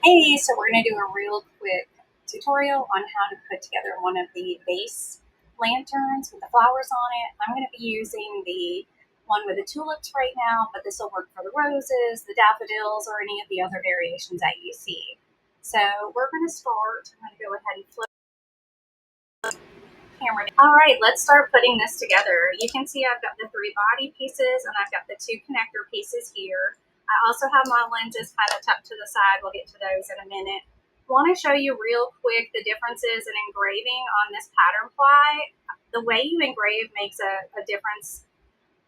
Hey, so we're going to do a real quick tutorial on how to put together one of the vase lanterns with the flowers on it. I'm going to be using the one with the tulips right now, but this will work for the roses, the daffodils, or any of the other variations that you see. So we're going to start. I'm going to go ahead and flip the camera. All right, let's start putting this together. You can see I've got the three body pieces and I've got the two connector pieces here. I also have my lenses kind of tucked to the side. We'll get to those in a minute. I want to show you real quick the differences in engraving on this pattern ply. The way you engrave makes a difference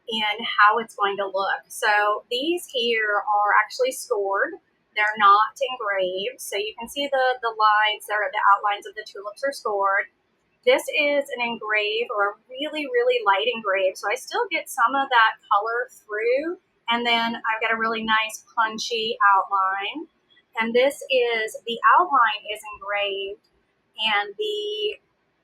in how it's going to look. So these here are actually scored. They're not engraved. So you can see the lines there, the outlines of the tulips are scored. This is an engrave, or a really, really light engrave. So I still get some of that color through. And then I've got a really nice punchy outline. And this is, the outline is engraved and the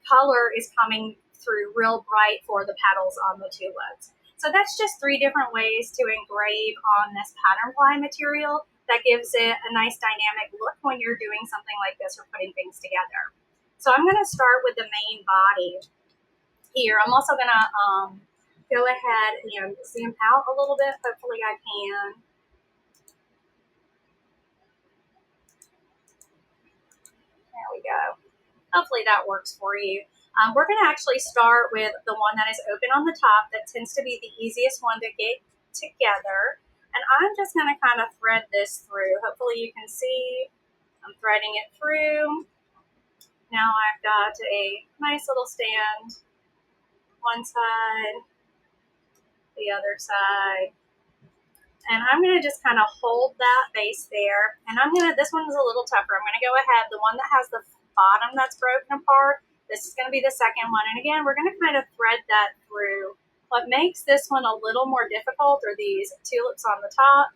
color is coming through real bright for the petals on the tulips. So that's just three different ways to engrave on this pattern ply material that gives it a nice dynamic look when you're doing something like this or putting things together. So I'm going to start with the main body here. I'm also going to go ahead and zoom out a little bit. Hopefully I can. There we go. Hopefully that works for you. We're going to actually start with the one that is open on the top. That tends to be the easiest one to get together. And I'm just going to kind of thread this through. Hopefully you can see I'm threading it through. Now I've got a nice little stand, one side, the other side. And I'm going to just kind of hold that base there. And this one is a little tougher. I'm going to go ahead, the one that has the bottom that's broken apart, this is going to be the second one. And again, we're going to kind of thread that through. What makes this one a little more difficult are these tulips on the top.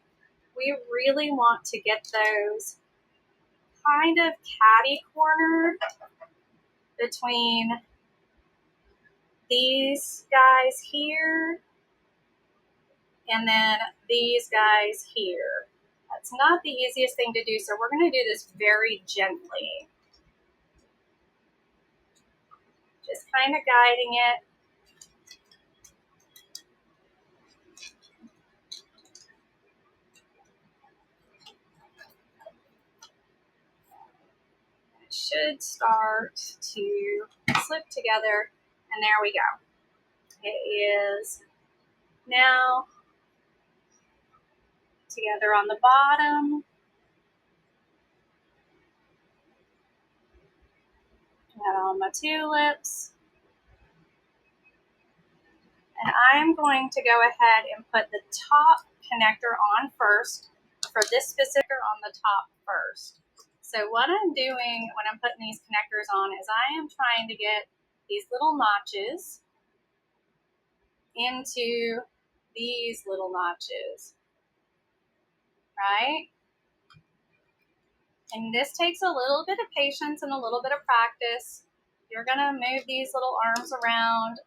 We really want to get those kind of catty cornered between these guys here and then these guys here. That's not the easiest thing to do, so we're going to do this very gently. Just kind of guiding it. It should start to slip together, and there we go. It is now together on the bottom. And on my tulips. And I'm going to go ahead and put the top connector on first for this specific on the top first. So what I'm doing when I'm putting these connectors on is I am trying to get these little notches into these little notches, right? And this takes a little bit of patience and a little bit of practice. You're gonna move these little arms around.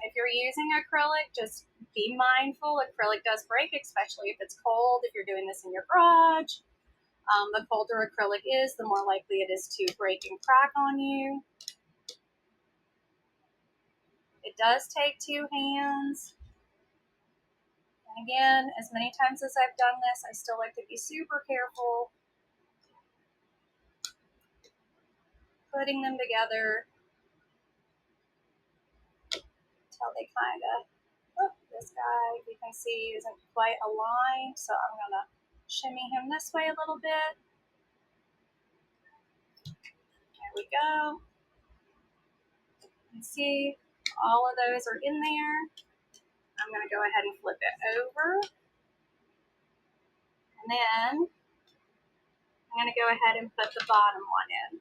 If you're using acrylic, just be mindful. Acrylic does break, especially if it's cold. If you're doing this in your garage, the colder acrylic is, the more likely it is to break and crack on you. It does take two hands. And again, as many times as I've done this, I still like to be super careful putting them together until they kind of, oh, this guy you can see isn't quite aligned, so I'm going to shimmy him this way a little bit. There we go. You can see all of those are in there. I'm going to go ahead and flip it over. And then I'm going to go ahead and put the bottom one in.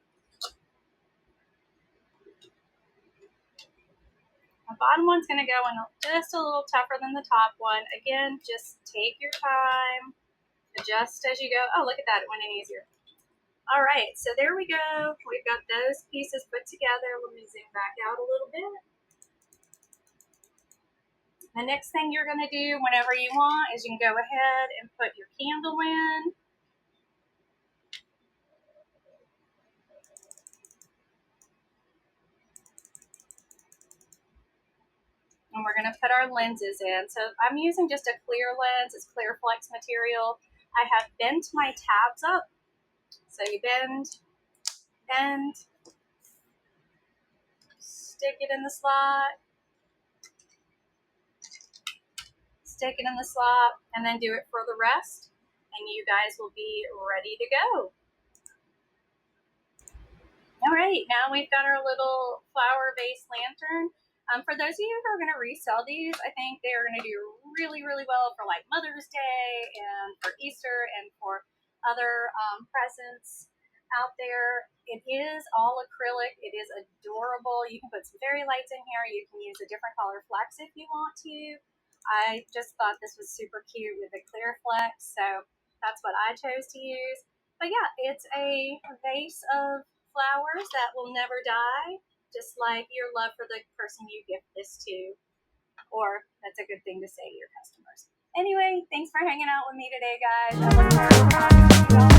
The bottom one's going to go in just a little tougher than the top one. Again, just take your time. Adjust as you go. Oh, look at that. It went in easier. All right, so there we go. We've got those pieces put together. Let me zoom back out a little bit. The next thing you're going to do whenever you want is you can go ahead and put your candle in. and we're going to put our lenses in. So I'm using just a clear lens. It's clear flex material. I have bent my tabs up. So you bend, stick it in the slot, stick it in the slot, and then do it for the rest. And you guys will be ready to go. All right, now we've got our little flower vase lantern. For those of you who are going to resell these, I think they are going to do really, really well for like Mother's Day and for Easter and for other presents out there. It is all acrylic. It is adorable. You can put some fairy lights in here. You can use a different color flex if you want to. I just thought this was super cute with the clear flex, so that's what I chose to use. But yeah, it's a vase of flowers that will never die, just like your love for the person you gift this to, or that's a good thing to say to your customers. Anyway, thanks for hanging out with me today, guys. I look forward to talking to you all